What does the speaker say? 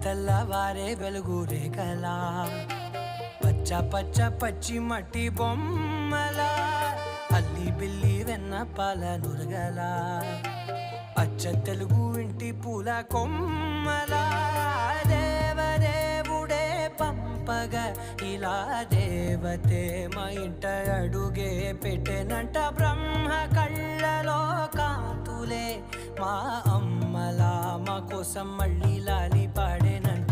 తెల్లవారే వెలుగు రేఖలా పచ్చ పచ్చ పచ్చి మట్టి బొమ్మలా అల్లి బిల్లి వెన్న పాల నురగలా అచ్చ తెలుగు ఇంటి పూల కొమ్మలా దేవదేవుడే పంపగా ఇలా దేవతే మా ఇంట అడుగే పెట్టెనంట బ్రహ్మ కళ్ళలో కాంతులే మా అమ్మలా మా కోసం మళ్ళీ లాలి పాడేనంట.